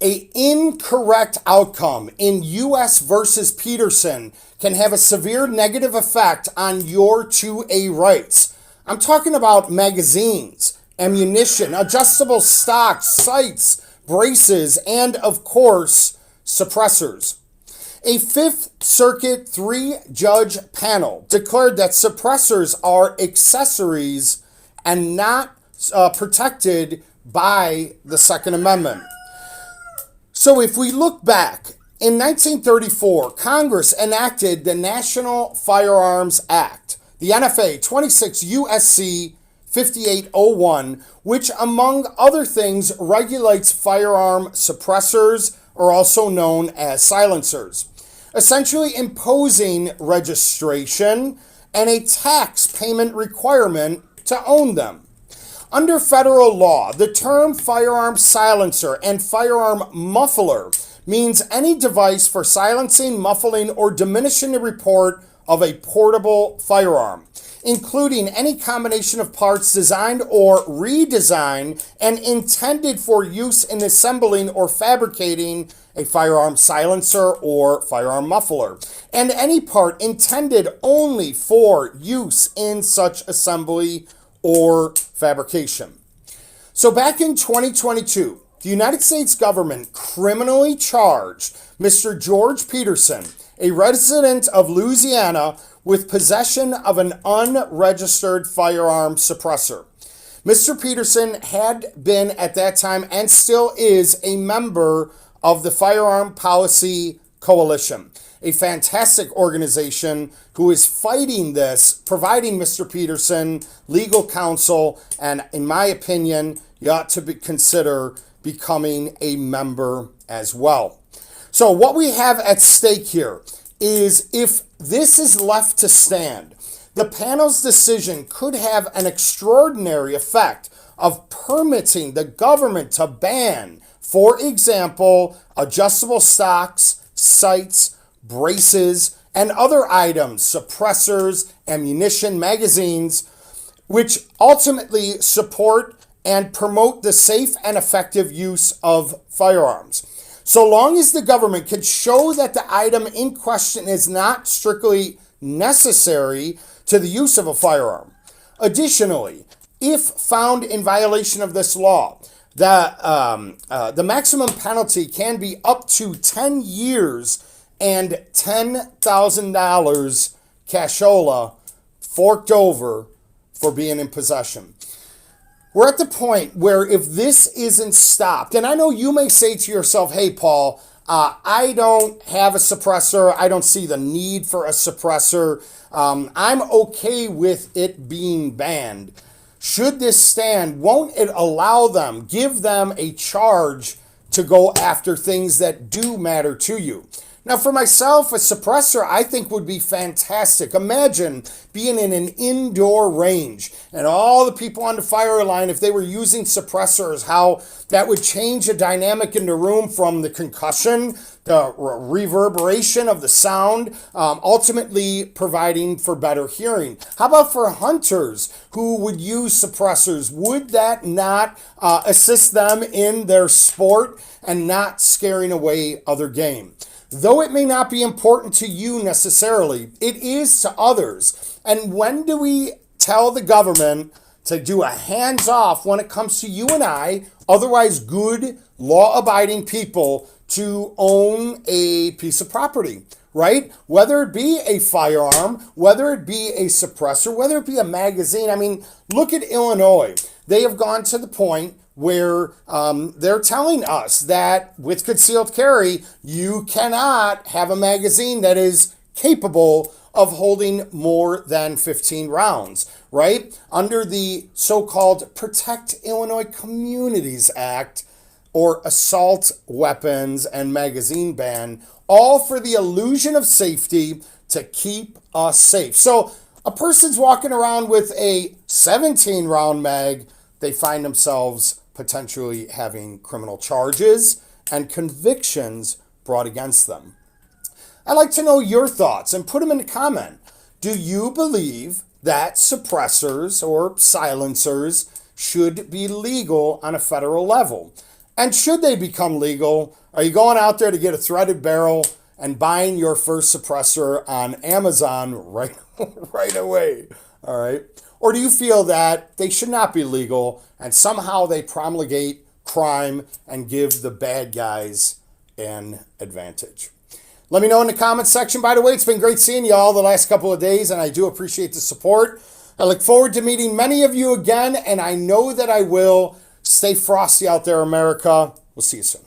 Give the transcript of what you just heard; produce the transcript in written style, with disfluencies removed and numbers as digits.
A incorrect outcome in U.S. versus Peterson can have a severe negative effect on your 2A rights. I'm talking about magazines, ammunition, adjustable stocks, sights, braces, and of course, suppressors. A Fifth Circuit three-judge panel declared that suppressors are accessories and not protected by the Second Amendment. So if we look back, in 1934, Congress enacted the National Firearms Act, the NFA 26 U.S.C. 5801, which among other things regulates firearm suppressors, or also known as silencers, essentially imposing registration and a tax payment requirement to own them. Under federal law, the term firearm silencer and firearm muffler means any device for silencing, muffling, or diminishing the report of a portable firearm, including any combination of parts designed or redesigned and intended for use in assembling or fabricating a firearm silencer or firearm muffler, and any part intended only for use in such assembly or fabrication. So back in 2022, the United States government criminally charged Mr. George Peterson, a resident of Louisiana, with possession of an unregistered firearm suppressor. Mr. Peterson had been at that time and still is a member of the Firearm Policy Coalition, a fantastic organization who is fighting this, providing Mr. Peterson legal counsel, and in my opinion, you ought to consider becoming a member as well. So what we have at stake here is, if this is left to stand, the panel's decision could have an extraordinary effect of permitting the government to ban, for example, adjustable stocks, sights, braces, and other items, suppressors, ammunition, magazines, which ultimately support and promote the safe and effective use of firearms, so long as the government can show that the item in question is not strictly necessary to the use of a firearm. Additionally, if found in violation of this law, the maximum penalty can be up to 10 years and $10,000 cashola forked over for being in possession. We're at the point where if this isn't stopped, and I know you may say to yourself, hey, Paul, I don't have a suppressor. I don't see the need for a suppressor. I'm okay with it being banned. Should this stand, won't it allow them, give them a charge to go after things that do matter to you? Now, for myself, a suppressor I think would be fantastic. Imagine being in an indoor range and all the people on the fire line, if they were using suppressors, how that would change the dynamic in the room, from the concussion, the reverberation of the sound, ultimately providing for better hearing. How about for hunters who would use suppressors? Would that not assist them in their sport and not scaring away other game? Though it may not be important to you necessarily, it is to others. And when do we tell the government to do a hands-off when it comes to you and I, otherwise good, law-abiding people, to own a piece of property, right? Whether it be a firearm, whether it be a suppressor, whether it be a magazine. I mean, look at Illinois. They have gone to the point where they're telling us that with concealed carry, you cannot have a magazine that is capable of holding more than 15 rounds, right? Under the so-called Protect Illinois Communities Act, or assault weapons and magazine ban, all for the illusion of safety to keep us safe. So a person's walking around with a 17-round mag, they find themselves potentially having criminal charges and convictions brought against them. I'd like to know your thoughts, and put them in the comment. Do you believe that suppressors or silencers should be legal on a federal level? And should they become legal, are you going out there to get a threaded barrel and buying your first suppressor on Amazon right away? All right. Or do you feel that they should not be legal and somehow they promulgate crime and give the bad guys an advantage? Let me know in the comments section. By the way, it's been great seeing you all the last couple of days, and I do appreciate the support. I look forward to meeting many of you again, and I know that I will. Stay frosty out there, America. We'll see you soon.